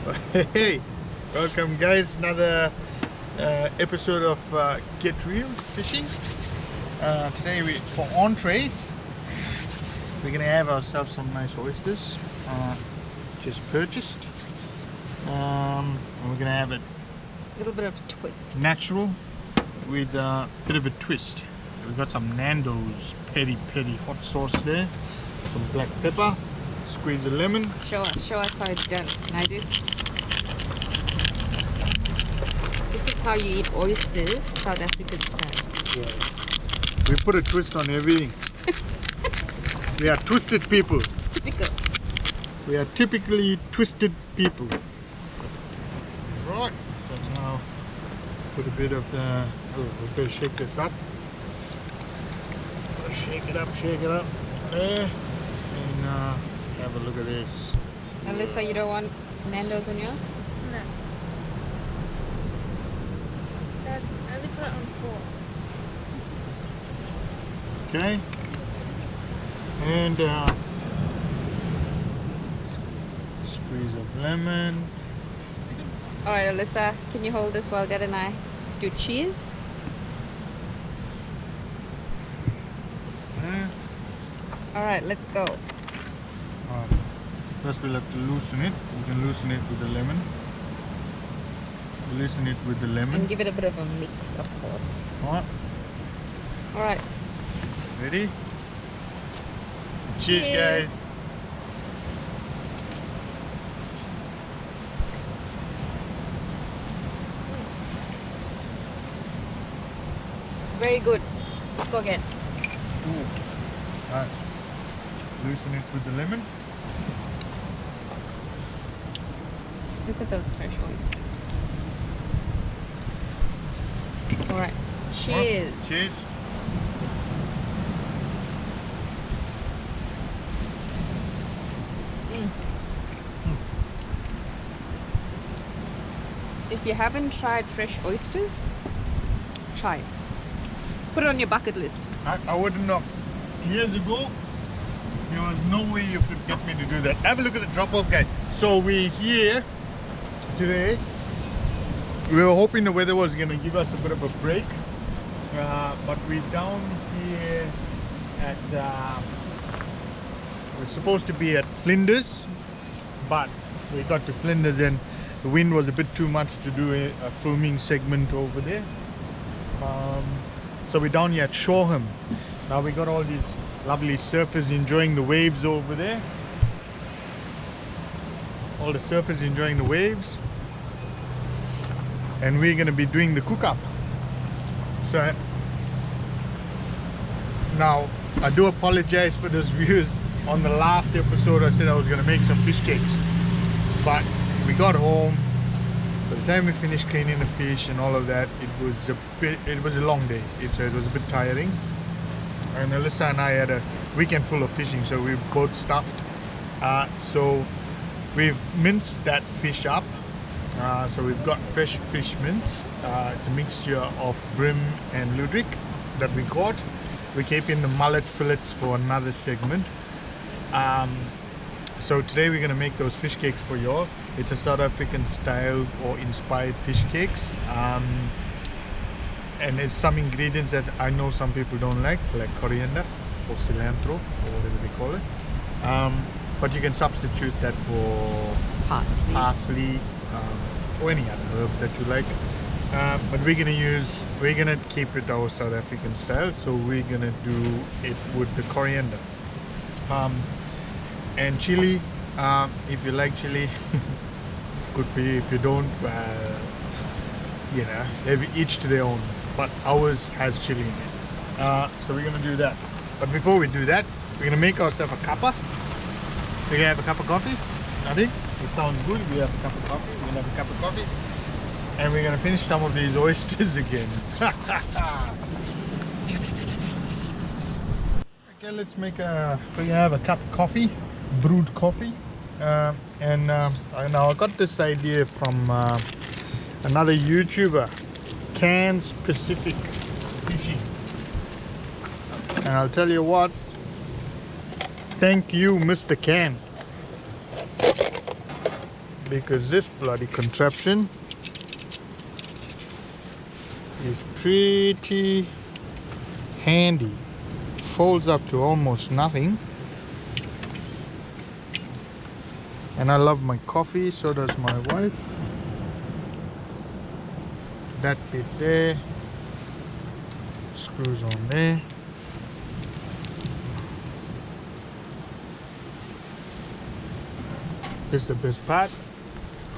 Hey, welcome guys, another episode of Get Real Fishing. Today for entrees, we're gonna have ourselves some nice oysters, just purchased. And we're gonna have it A little bit of a twist. natural with a bit of a twist. We've got some Nando's peri hot sauce there, some black pepper, squeeze a lemon. Show us how it's done. Can I do? This is how you eat oysters, South African style. We put a twist on everything. We are twisted people. Typical. We are typically twisted people. Right, so now put a bit of the, let's better shake this up. Shake it up there. And have a look at this. Alyssa, you don't want Nando's on yours? No. Dad, I only put it on 4. Okay. And squeeze of lemon. Alright, Alyssa, can you hold this while Dad and I do cheese? Alright, let's go. First we'll have to loosen it. You can loosen it with the lemon. Loosen it with the lemon. And give it a bit of a mix, of course. Alright. Alright. Ready? Cheers, guys. Very good. Go again. Ooh. Nice. Loosen it with the lemon. Look at those fresh oysters. Alright. Cheers. Cheers. If you haven't tried fresh oysters, try it. Put it on your bucket list. I wouldn't know. Years ago, there was no way you could get me to do that. Have a look at the drop-off, guys. So we're here today. We were hoping the weather was going to give us a bit of a break, but we're down here at. We're supposed to be at Flinders, but we got to Flinders and the wind was a bit too much to do a filming segment over there. So we're down here at Shoreham. Now we got all these lovely surfers enjoying the waves over there. All the surfers enjoying the waves. And we're going to be doing the cook-up. So now I do apologize for those views. On the last episode I said I was going to make some fish cakes. But we got home. By the time we finished cleaning the fish and all of that, it was a long day. So it was a bit tiring. And Alyssa and I had a weekend full of fishing, so we both stuffed. So we've minced that fish up. So we've got fresh fish mince. It's a mixture of Bream and Luderick that we caught. We keep in the mullet fillets for another segment. So today we're going to make those fish cakes for y'all. It's a South African style or inspired fish cakes. And there's some ingredients that I know some people don't like coriander or cilantro or whatever they call it. But you can substitute that for parsley or any other herb that you like. But we're gonna keep it our South African style. So we're gonna do it with the coriander. And chili, if you like chili, good for you. If you don't, you know, each to their own. But ours has chili in it. So we're gonna do that. But before we do that, we're gonna make ourselves a cuppa. We're gonna have a cup of coffee. I think it sounds good. We have a cup of coffee. We're gonna have a cup of coffee. And we're gonna finish some of these oysters again. Okay, let's make we're gonna have a cup of coffee, brewed coffee. And now I got this idea from another YouTuber, Cairns Pacific Fishing. And I'll tell you what, thank you, Mr. Can. because this bloody contraption is pretty handy. Folds up to almost nothing. And I love my coffee, so does my wife. That bit there, screws on there. This is the best part.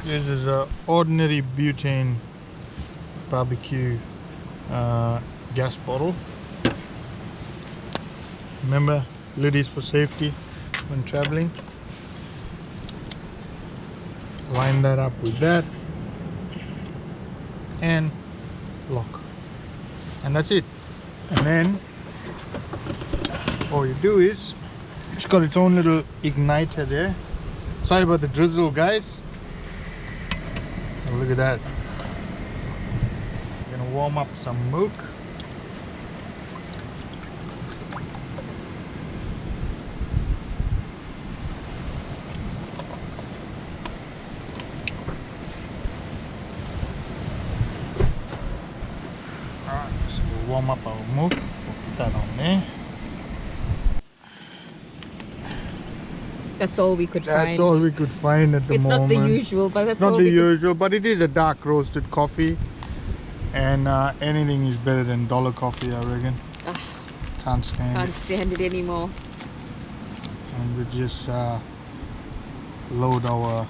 This is a ordinary butane barbecue gas bottle. Remember, lid is for safety when traveling. Line that up with that and lock, and that's it. And then all you do is, it's got its own little igniter there. Sorry about the drizzle, guys. Oh, look at that. I'm gonna warm up some milk. Alright, so we'll warm up our milk. We'll put that on there. That's all we could find. That's all we could find at the moment. It's not the usual, but that's Not all the we could... usual, but it is a dark roasted coffee, and anything is better than dollar coffee, I reckon. Ugh, Can't stand can't stand it anymore. it. And we just load our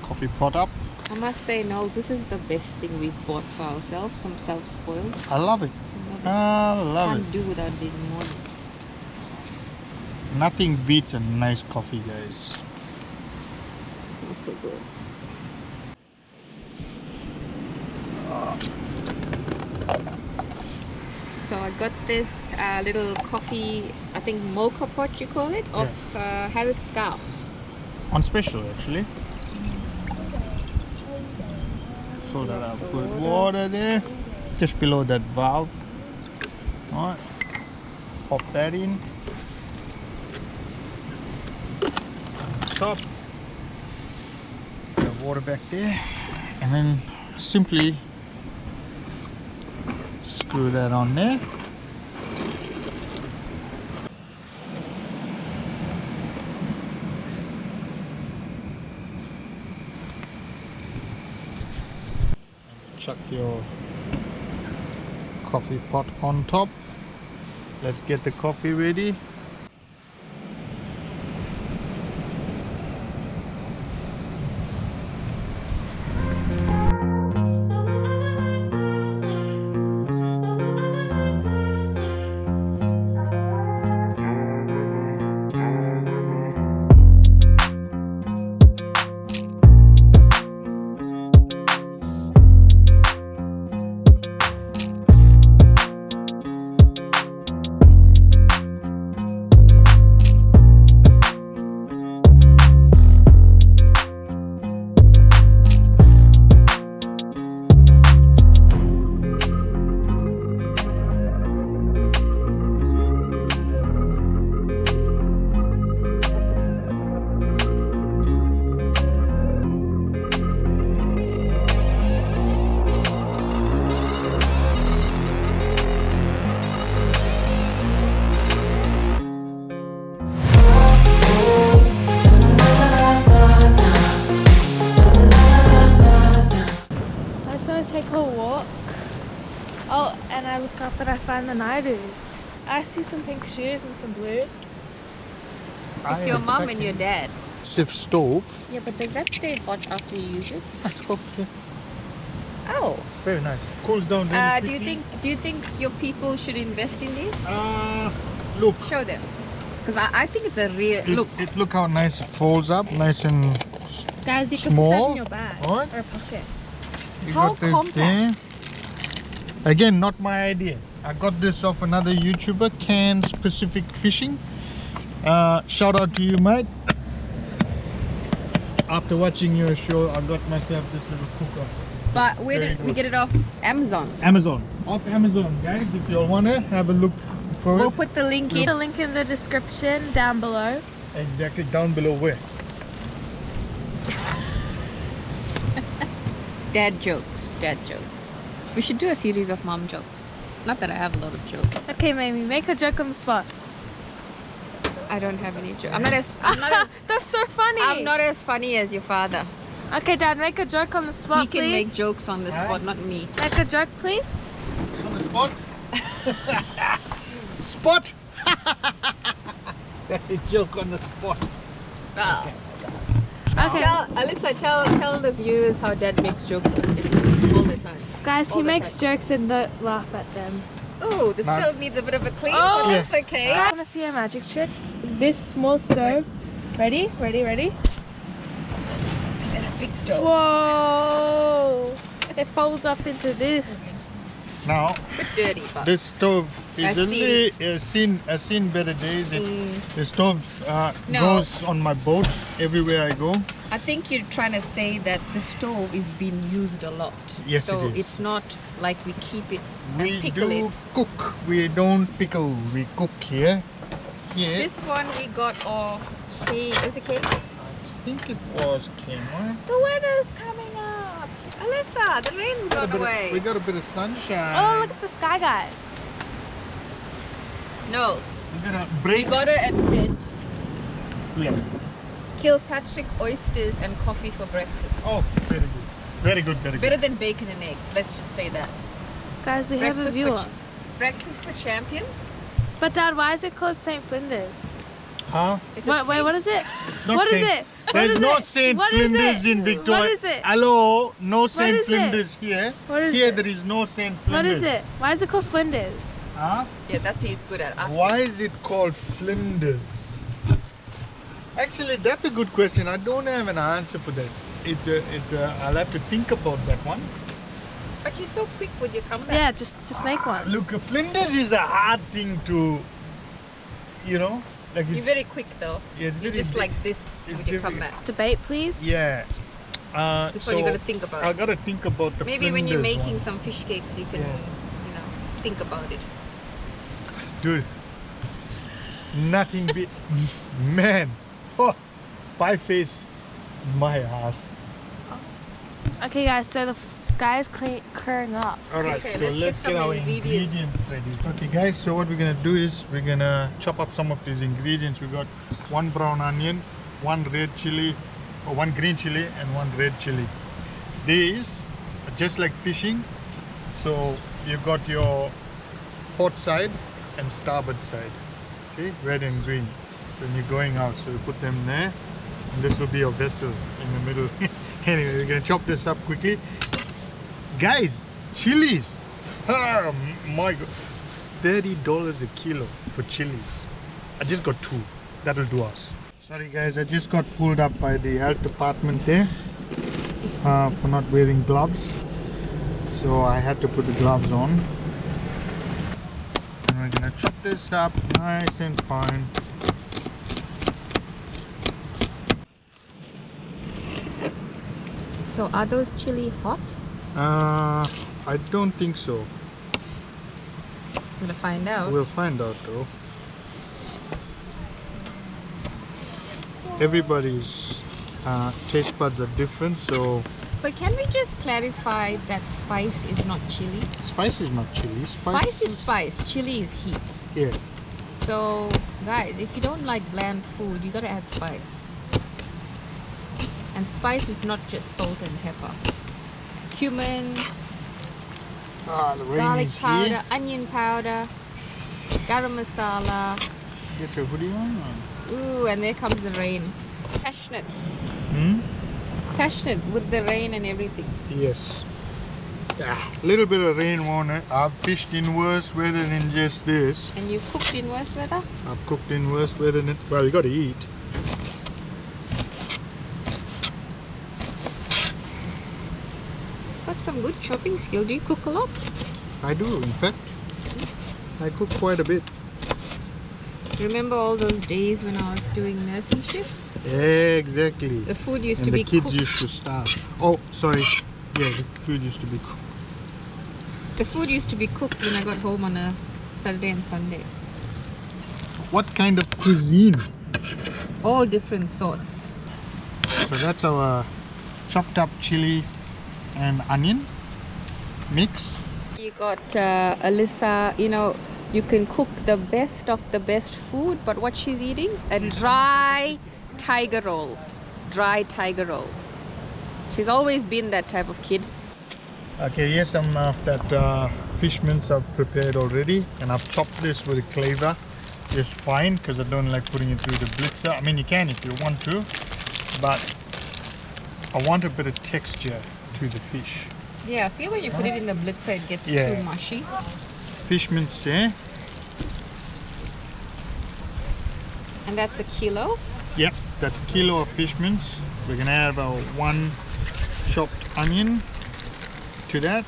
coffee pot up. I must say, Knowles, this is the best thing we've bought for ourselves. Some self-spoils. I love it. I love Can't do without it anymore. it. Nothing beats a nice coffee, guys. It smells so good. So I got this little coffee, I think mocha pot you call it, of Harris Scarf. On special, actually. Fill that up with water there, just below that valve. Alright, pop that in. Top. Put the water back there, and then simply screw that on there. Chuck your coffee pot on top. Let's get the coffee ready. up and I find the nighters. I see some pink shoes and some blue. It's your mum and your dad. Sif stove. Yeah, but does that stay hot after you use it? That's cool. Yeah. Oh. It's very nice. Cools down really Do quickly. you think your people should invest in this? Look. Show them. Because I think it's a real Look how nice it folds up, nice and Guys, you small. can put that in your bag Alright. or pocket. You How got this compact. there. Again, not my idea. I got this off another YouTuber, Cairns Pacific Fishing. Shout out to you, mate. After watching your show, I got myself this little cooker. But we get it off Amazon. Amazon. Off Amazon, guys. If you all want to have a look for We'll it. put the link in. The link in the description down below. Exactly down below where? Dad jokes. Dad jokes. We should do a series of mom jokes. Not that I have a lot of jokes. Okay, Mamie, make a joke on the spot. I don't have any jokes. That's so funny. I'm not as funny as your father. Okay, Dad, make a joke on the spot, He can please. make jokes on the spot, not me. Make a joke, please. On the spot. Spot. That's a joke on the spot. Oh. Okay. Alyssa, tell the viewers how Dad makes jokes all the time. Guys, all he the makes time. jokes and don't laugh at them. Ooh, the No. stove needs a bit of a clean, Oh. but that's okay. I want to see a magic trick. This small stove. Ready? Ready? Is that a big stove? Whoa! It folds up into this. Now, A bit dirty, but this stove I've is seen better days. The stove No. goes on my boat everywhere I go. I think you're trying to say that the stove is being used a lot. Yes, so it is. it's not like we keep it and We pickle do it. cook. We don't pickle. We cook here. Here. This one we got off was it cake? I think it was Kmart. The weather's coming up. Alyssa, the rain's gone away. We got a bit of sunshine. Oh, look at the sky, guys. No, We got a you break. gotta admit, Yes. Kilpatrick oysters and coffee for breakfast. Oh, very good. Very good. Very Better good. than bacon and eggs, let's just say that. Guys, we have a viewer. Breakfast for champions? But Dad, why is it called St. Flinders? Huh? Is it Wait, saint? what is it? Not What is Saint- it? What There's is no it? Saint What is Flinders it? in Victoria. What is it? Hello, no Saint is it? Flinders here. What is Here it? there is no Saint What Flinders. is it? Why is it called Flinders? Huh? Yeah, that's he's good at asking. Why is it called Flinders? Actually, that's a good question. I don't have an answer for that. I'll have to think about that one. But you're so quick with your comeback. Yeah, just make one. Look, Flinders is a hard thing to, like You're it's, very quick though. Yeah, it's You're very just di- like this it's with your difficult. comeback. Debate, please. yeah. This So one you gotta think about. I gotta think about the Maybe when you're Flinders making one. some fish cakes, you can, think about it. Dude, nothing beat, man, pie face, my ass. Okay, guys, so the sky is clearing up. Alright, Okay, so let's let's get get some our ingredients. ingredients ready. Okay guys, so what we're gonna do is we're gonna chop up some of these ingredients. We got one brown onion, one red chili, or one green chili and one red chili. These are just like fishing. So you've got your port side and starboard side. See, red and green. So when you're going out, so you put them there, and this will be your vessel in the middle. Anyway, we're gonna chop this up quickly. Guys, chilies. Oh my god. $30 a kilo for chilies. I just got 2. That'll do us. Sorry guys, I just got pulled up by the health department there for not wearing gloves. So I had to put the gloves on. And we're gonna chop this up nice and fine. So are those chili hot? I don't think so. I'm gonna find out. We'll find out though. Everybody's taste buds are different, so But can we just clarify that spice is not chili? spice is not chili. Spice is spice, chili is heat. Yeah. So guys, if you don't like bland food, you gotta add spice. And spice is not just salt and pepper. Cumin, The rain garlic is powder, here. onion powder, garam masala. Get your hoodie on. Ooh, and there comes the rain. Passionate. Hmm? Passionate with the rain and everything. Yes. Little bit of rain won't it? I've fished in worse weather than just this. And you cooked in worse weather? I've cooked in worse weather than well, you got to eat. Got some good chopping skill. Do you cook a lot? I do, in fact. I cook quite a bit. Remember all those days when I was doing nursing shifts? Exactly. The food used And to the be kids cooked. used to starve. Oh, sorry. Yeah, the food used to be cooked. The food used to be cooked when I got home on a Saturday and Sunday. What kind of cuisine? All different sorts. So that's our chopped up chili and onion mix. You got Alyssa, you know, you can cook the best of the best food, but what she's eating? A dry tiger roll. Dry tiger roll. She's always been that type of kid. Okay, here's some of that fish mince I've prepared already, and I've chopped this with a cleaver just fine because I don't like putting it through the blitzer. I mean, you can if you want to, but I want a bit of texture to the fish. Yeah, I feel when you put it in the blitzer, it gets too mushy. Fish mince there. And that's a kilo? Yep, that's a kilo of fish mince. We're gonna add about 1 chopped onion to that.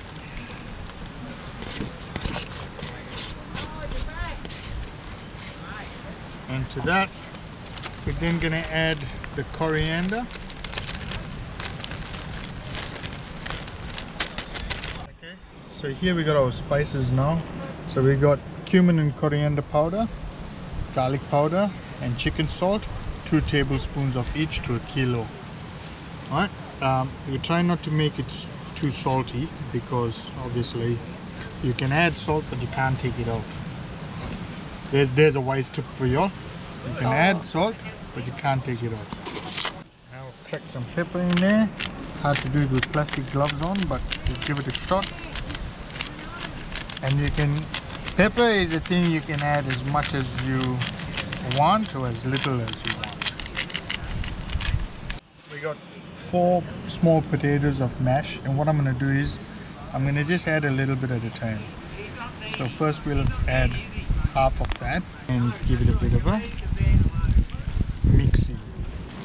And to that, we're then gonna add the coriander. Okay, so here we got our spices now. So we got cumin and coriander powder, garlic powder, and chicken salt, 2 tablespoons of each to a kilo. Alright, we try not to make it too salty because obviously you can add salt but you can't take it out. There's a wise tip for y'all. You can add salt but you can't take it out. Now crack some pepper in there. Hard to do it with plastic gloves on, but we'll give it a shot. And you can, pepper is a thing you can add as much as you want or as little as you want. We got 4 small potatoes of mash, and what I'm going to do is I'm going to just add a little bit at a time. So first we'll add half of that and give it a bit of a mixing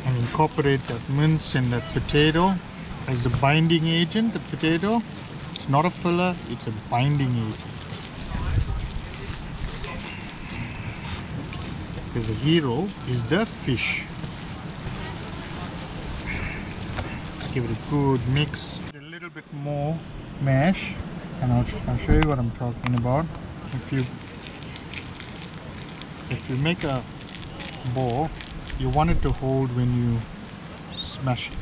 and incorporate that mince and that potato as the binding agent. The potato, it's not a filler, it's a binding agent. Because the hero is the fish. Give it a good mix. A little bit more mash, and I'll show you what I'm talking about. If you make a ball, you want it to hold when you smash it.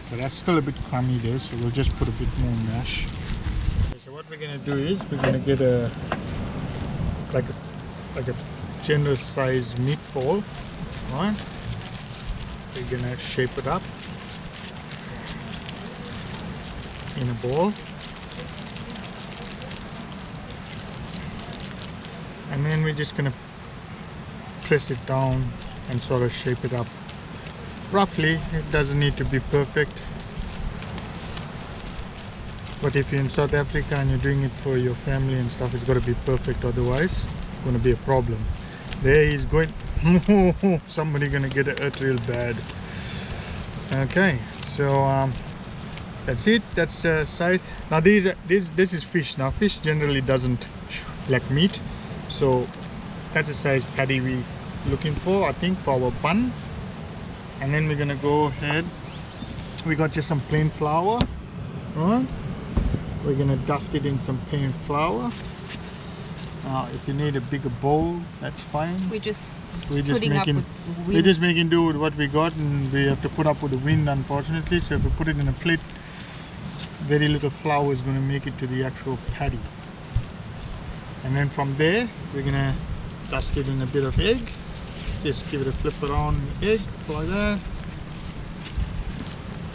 So that's still a bit crummy there, so we'll just put a bit more mash. Okay, so what we're gonna do is we're gonna get a generous size meatball. Right? We're gonna shape it up in a ball, and then we're just gonna press it down and sort of shape it up roughly. It doesn't need to be perfect, but if you're in South Africa and you're doing it for your family and stuff, it's got to be perfect, otherwise it's going to be a problem. There he's going. Somebody gonna get it hurt real bad. Okay, so that's it. That's size. Now this is fish. Now fish generally doesn't like meat, so that's the size patty we looking for, I think, for our bun. And then we're gonna go ahead. We got just some plain flour. Right? We're gonna dust it in some plain flour. If you need a bigger bowl, that's fine. We're just making do with what we got, and we have to put up with the wind, unfortunately. So if we put it in a plate, very little flour is going to make it to the actual patty. And then from there, we're going to dust it in a bit of egg. Just give it a flip around egg like that,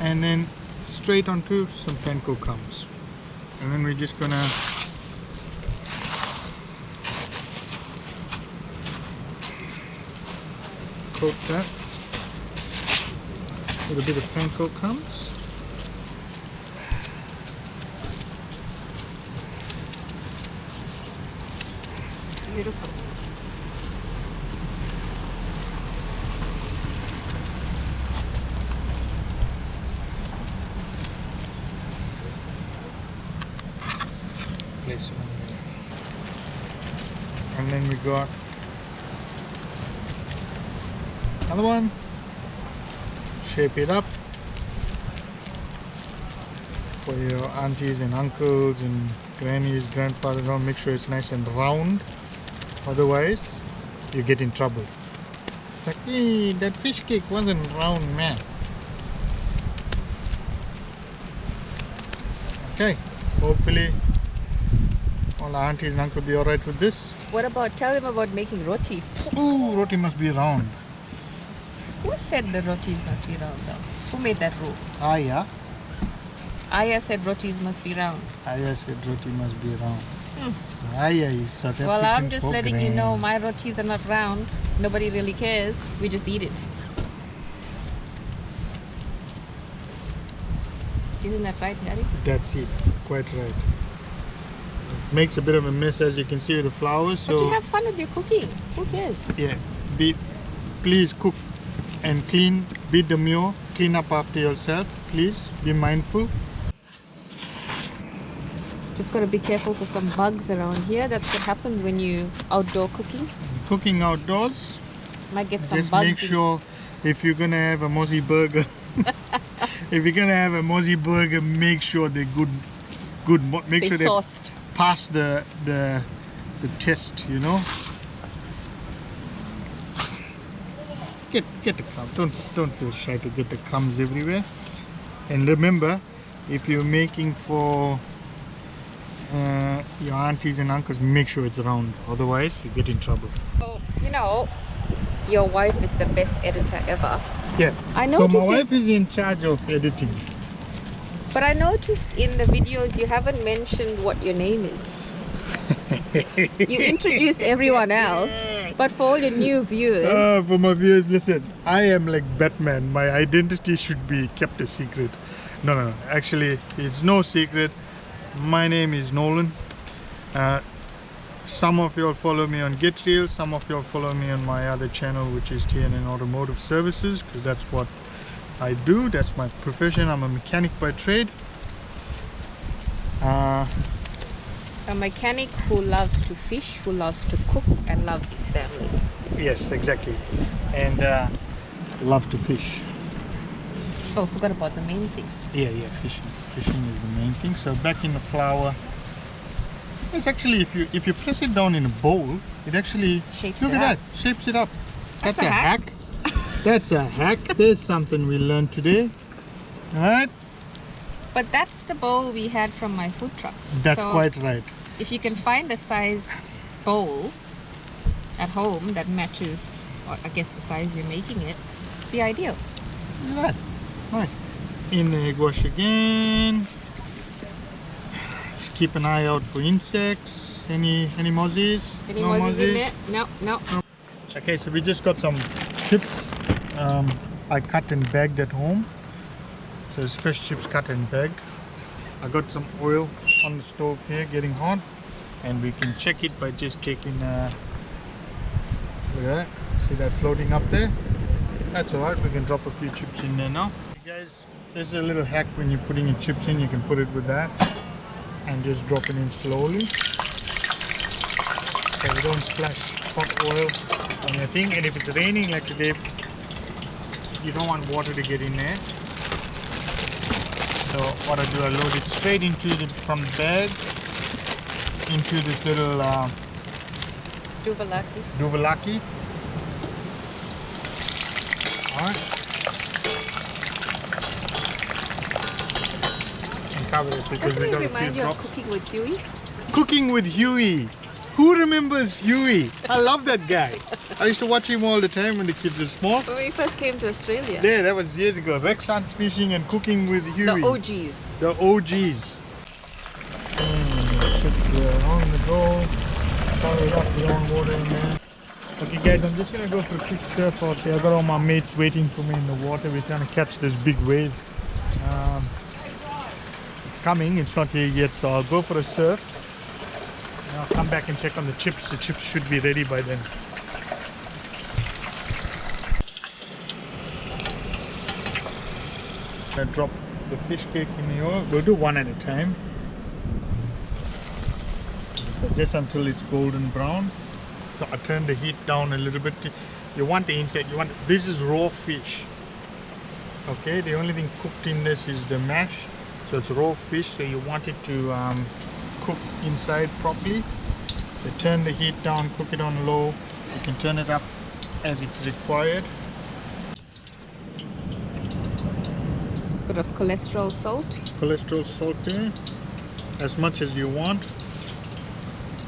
and then straight onto some panko crumbs. And then we're just going to coat that with a bit of panko crumbs. Beautiful. Place it on there. And then we got another one. Shape it up for your aunties and uncles and grannies, grandfathers. Don't make sure it's nice and round, otherwise you get in trouble. It's like, hey, that fish cake wasn't round, man. Okay, hopefully all our aunties and uncle will be alright with this. What about, tell them about making roti. Ooh, roti must be round. Who said the rotis must be round though? Who made that rule? Aya. Aya said rotis must be round. Aya said roti must be round. Aya is South African. Well, I'm just letting you know program. my rotis are not round. Nobody really cares. We just eat it. Isn't that right, Daddy? That's it, quite right. Makes a bit of a mess, as you can see, with the flowers. But So you have fun with your cooking. Who cares? yeah, please cook and clean, beat the mule, clean up after yourself. Please be mindful. Just got to be careful for some bugs around here. That's what happens when you outdoor cooking. Cooking outdoors, Might get some just bugs. make sure if you're gonna have a mozzie burger, make sure they're good. Make They're sure they sauced. pass the test. You know. Get the crumbs. Don't feel shy to get the crumbs everywhere. And remember, if you're making for your aunties and uncles, make sure it's round. Otherwise, you get in trouble. So, you know, your wife is the best editor ever. Yeah. I So noticed my wife is in charge of editing. But I noticed in the videos you haven't mentioned what your name is. You introduce everyone else, but for all your new viewers, For my viewers, listen, I am like Batman. My identity should be kept a secret. No. Actually, it's no secret. My name is Nolan. Some of you all follow me on Get Real. Some of you all follow me on my other channel, which is TNN Automotive Services, because that's what I do. That's my profession. I'm a mechanic by trade. a mechanic who loves to fish, who loves to cook, and loves his family. Yes, exactly. And love to fish. Oh, forgot about the main thing. Yeah, fishing. Fishing is the main thing. So back in the flour. It's actually, if you press it down in a bowl, it actually Shapes look it at up. that, shapes it up. That's That's a a hack. That's a hack. There's something we learned today. All right. But that's the bowl we had from my food truck. That's So quite right. if you can find a size bowl at home that matches, or I guess the size you're making it, be ideal. Look at that. Nice. In the egg wash again. Just keep an eye out for insects. Any mozzies? Any No mozzies in there? No. Okay, so we just got some chips. I cut and bagged at home. So it's fresh chips cut and bagged. I got some oil on the stove here getting hot, and we can check it by just taking look at that. See that floating up there? That's alright, we can drop a few chips in there now. Hey guys, there's a little hack when you're putting your chips in. You can put it with that and just drop it in slowly. So you don't splash hot oil on your thing, and if it's raining like today, you don't want water to get in there. So what I do, I load it straight into from the bag into this little duvalaki. Alright. And cover it because Doesn't we it got a remind few you of drops. cooking with Huey? Cooking with Huey. Who remembers Huey? I love that guy. I used to watch him all the time when the kids were small. When we first came to Australia. Yeah, that was years ago. Rex Hunts Fishing and Cooking with Huey. The OGs. The OGs. Chips are on the go. Cover it up, long water in there. Okay guys, I'm just going to go for a quick surf out there. I got all my mates waiting for me in the water. We're trying to catch this big wave. It's coming, it's not here yet, so I'll go for a surf. And I'll come back and check on the chips. The chips should be ready by then. I drop the fish cake in the oil. We'll do one at a time. So just until it's golden brown. So I turn the heat down a little bit. You want the inside. This is raw fish. Okay, the only thing cooked in this is the mash. So it's raw fish, so you want it to cook inside properly. So turn the heat down, cook it on low. You can turn it up as it's required. Bit of cholesterol salt. Cholesterol salt there. as much as you want.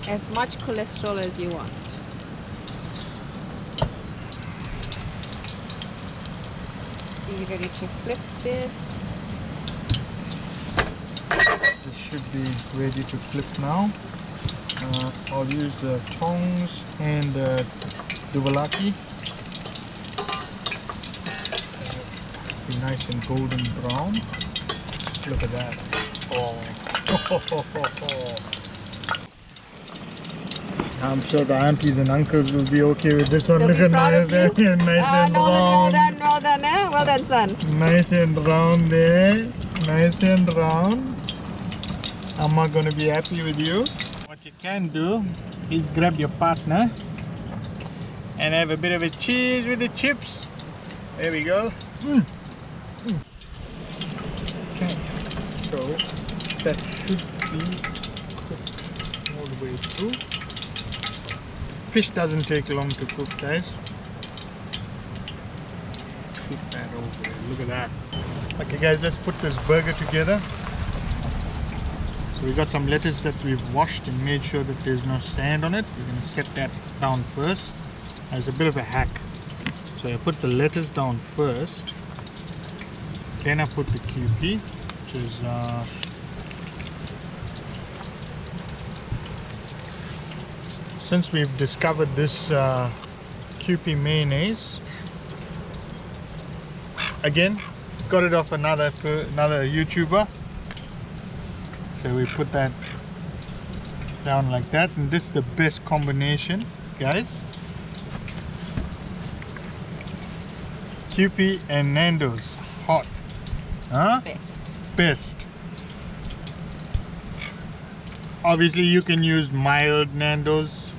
As much cholesterol as you want. Be ready to flip this. It should be ready to flip now. I'll use the tongs and the duvalaki. Be nice and golden brown. Look at that. Oh. I'm sure the aunties and uncles will be okay with this one. They'll Look be at proud nice, of you. nice and Well round. done, well done, eh? Well done, son. Nice and round there. Nice and round. Amma gonna be happy with you. What you can do is grab your partner and have a bit of a cheese with the chips. There we go. Okay, so that should be cooked all the way through. Fish doesn't take long to cook, guys. Flip that over there. Look at that. Okay, guys, let's put this burger together. So we got some lettuce that we've washed and made sure that there's no sand on it. We're going to set that down first. As a bit of a hack. So I put the lettuce down first. Then I put the QP, which is since we've discovered this QP mayonnaise, again, got it off another YouTuber. So we put that down like that, and this is the best combination, guys. QP and Nando's, hot. Huh? Best. Obviously you can use mild Nando's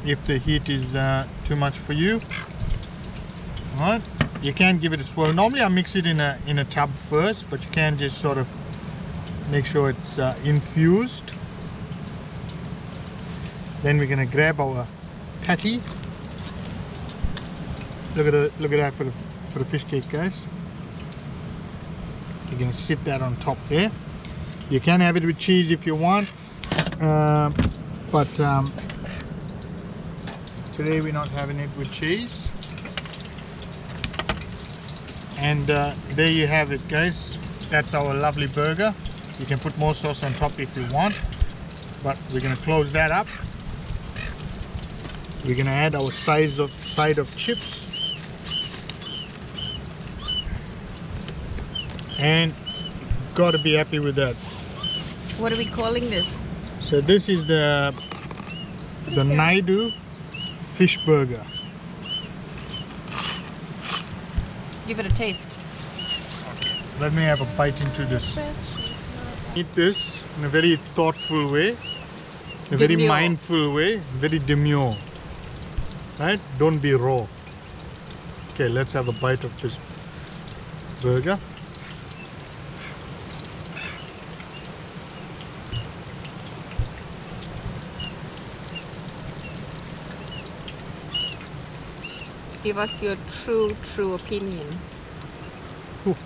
if the heat is too much for you. Alright, you can give it a swirl. Normally I mix it in a tub first, but you can just sort of make sure it's infused. Then we're gonna grab our patty. Look at that for the fish cake, guys. You're gonna sit that on top there. You can have it with cheese if you want, but today we're not having it with cheese. And there you have it, guys. That's our lovely burger. You can put more sauce on top if you want, but we're gonna close that up. We're gonna add our side of chips. And gotta be happy with that. What are we calling this? So this is the Naidu fish burger. Give it a taste. Let me have a bite into this. Eat this in a very thoughtful way, a very mindful way, very demure. Right? Don't be raw. Okay, let's have a bite of this burger. Give us your true opinion. Ooh,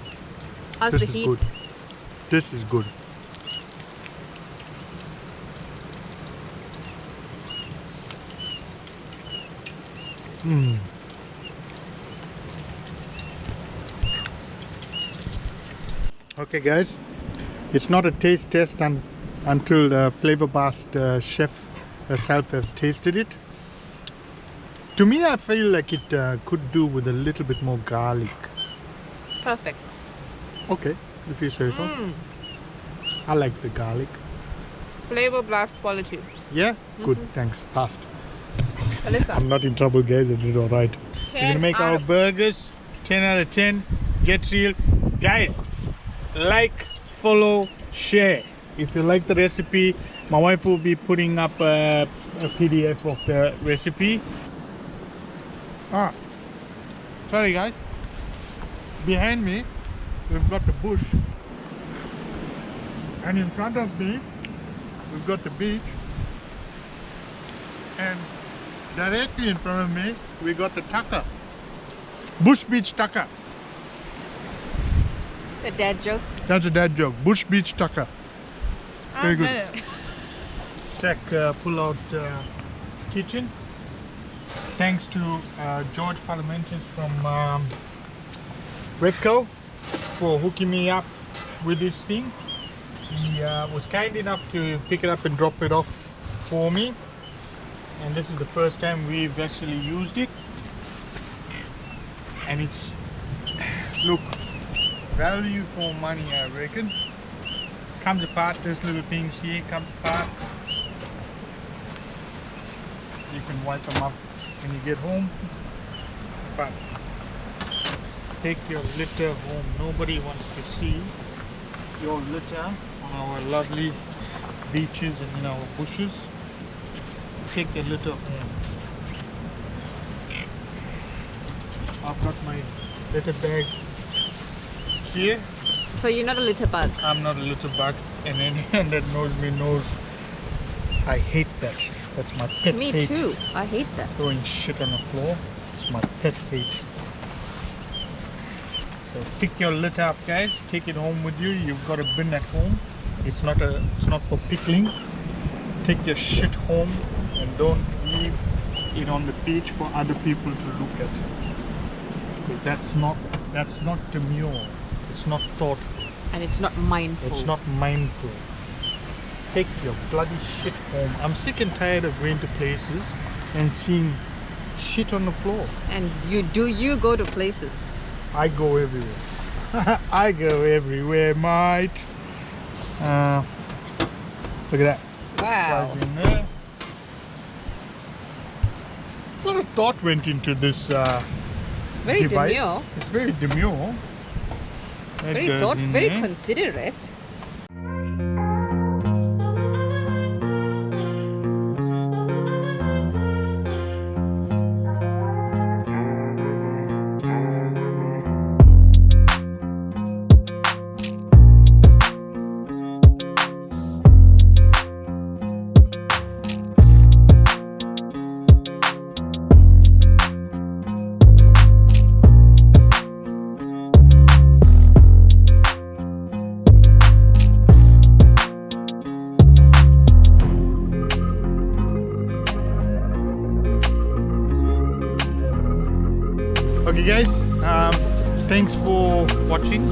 How's this the is heat? good. This is good. Okay, guys, it's not a taste test until the flavor blast chef herself has tasted it. To me, I feel like it could do with a little bit more garlic. Perfect. Okay, if you say so. I like the garlic. Flavor blast quality. Yeah? Good, thanks. Passed. Alyssa. I'm not in trouble, guys. I did all right. We're going to make our burgers 10 out of 10. Get real. Guys, like, follow, share. If you like the recipe, my wife will be putting up a PDF of the recipe. Sorry guys. Behind me, we've got the bush. And in front of me, we've got the beach. And directly in front of me, we got the tucker. Bush Beach Tucker. A dad joke. That's a dad joke. Bush Beach Tucker. Very good. Had it. Check, pull out kitchen. Thanks to George Parliamentus from Redco for hooking me up with this thing. He was kind enough to pick it up and drop it off for me. And this is the first time we've actually used it. And it's, look, value for money, I reckon. Comes apart, there's little things here, comes apart. You can wipe them up when you get home. But take your litter home. Nobody wants to see your litter on our lovely beaches and in our bushes. Take your litter home. I've got my litter bag here. So you're not a litter bug. I'm not a litter bug, and anyone that knows me knows I hate that. That's my pet Me hate. too. I hate that. Throwing shit on the floor. It's my pet hate. So pick your litter up, guys. Take it home with you. You've got a bin at home. It's not for pickling. Take your shit home and don't leave it on the beach for other people to look at. Because that's not demure. It's not thoughtful. And it's not mindful. It's not mindful. Take your bloody shit home. I'm sick and tired of going to places and seeing shit on the floor. And you go to places? I go everywhere. I go everywhere, mate. Look at that. Wow. Right in there. A lot of thought went into this Very device. demure. It's very demure. That Very goes thought, in very there. considerate. Okay guys, thanks for watching.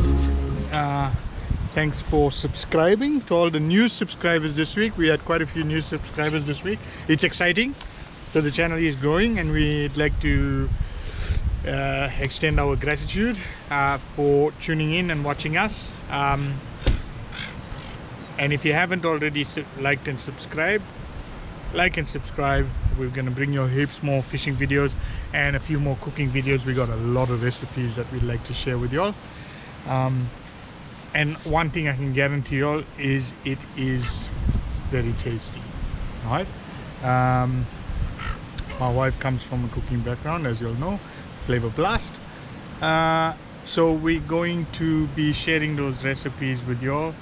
Thanks for subscribing. To all the new subscribers this week, we had quite a few new subscribers this week. It's exciting. So the channel is growing, and we'd like to extend our gratitude for tuning in and watching us. And if you haven't already liked and subscribed, like and subscribe. We're going to bring you heaps more fishing videos and a few more cooking videos. We got a lot of recipes that we'd like to share with y'all. And one thing I can guarantee y'all is it is very tasty. All right. My wife comes from a cooking background, as you'll know, Flavor Blast. So we're going to be sharing those recipes with y'all.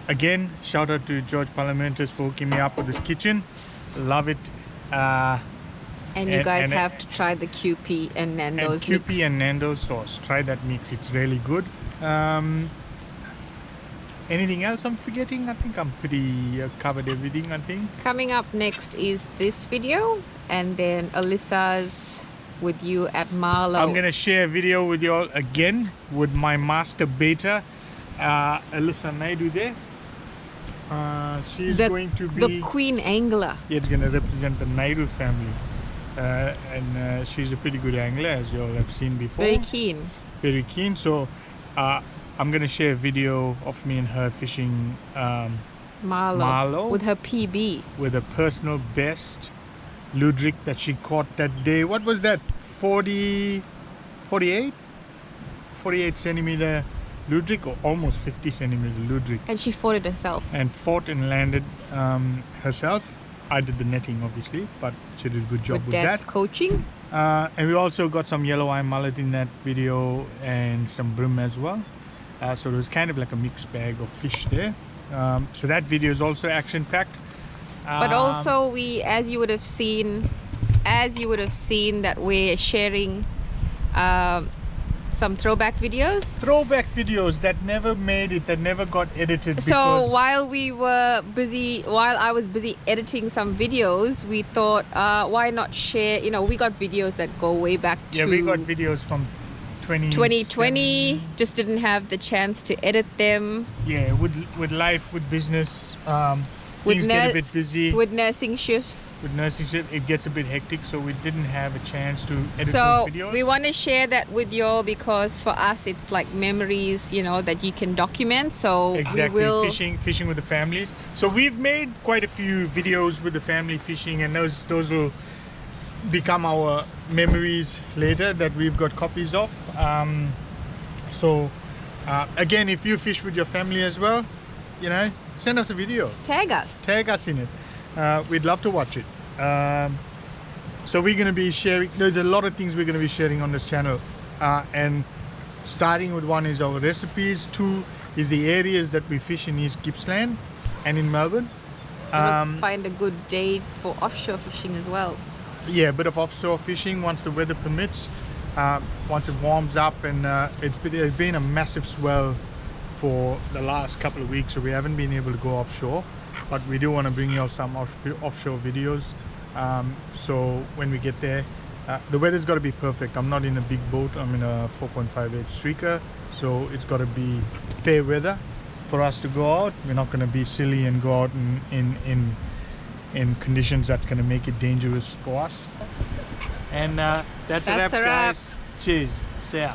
Again, shout out to George Parliamentus for hooking me up with this kitchen. Love it. And you guys and- have to try the QP and Nando's and QP mix. and Nando's sauce. Try that mix. It's really good. Anything else I'm forgetting? I think I'm pretty covered everything, I think. Coming up next is this video, and then Alyssa's with you at Marlow. I'm gonna share a video with y'all again with my master beta, Alyssa Naidu there. She's going to be the Queen Angler. it's gonna represent the Naidu family, and she's a pretty good angler, as you all have seen before. Very keen. Very keen. So I'm gonna share a video of me and her fishing Marlow. With her PB. with a personal best Luderick that she caught that day. What was that? 48 centimeter Luderick, or almost 50 centimeter Luderick, And she fought it herself. and fought and landed herself. I did the netting obviously, but she did a good job With with Dad's that. coaching. And we also got some yellow eye mullet in that video and some bream as well. So there's kind of like a mixed bag of fish there. So that video is also action packed. But also as you would have seen that we're sharing some throwback videos. Throwback videos that never made it, that never got edited. So because while I was busy editing some videos, we thought, why not share? You know, we got videos that go way back to we got videos from 2020. Just didn't have the chance to edit them. Yeah, with life, with business, things get a bit busy. With nursing shifts. With nursing shift, it gets a bit hectic, so we didn't have a chance to edit So those videos. we want to share that with you all because for us it's like memories, you know, that you can document. So exactly, we will fishing with the family. So we've made quite a few videos with the family fishing, and those will become our memories later that we've got copies of. Again, if you fish with your family as well, you know, send us a video. tag us. Tag us in it. We'd love to watch it. So we're going to be sharing, there's a lot of things we're going to be sharing on this channel. And starting with one is our recipes, two is the areas that we fish in East Gippsland and in Melbourne. Find a good day for offshore fishing as well. Yeah, a bit of offshore fishing once the weather permits, once it warms up, and it's been a massive swell for the last couple of weeks, so we haven't been able to go offshore, but we do want to bring you all some offshore videos. So when we get there, the weather's got to be perfect. I'm not in a big boat, I'm in a 4.58 streaker, so it's got to be fair weather for us to go out. We're not going to be silly and go out in conditions that's going to make it dangerous for us. And that's a wrap, guys. Cheers. See ya.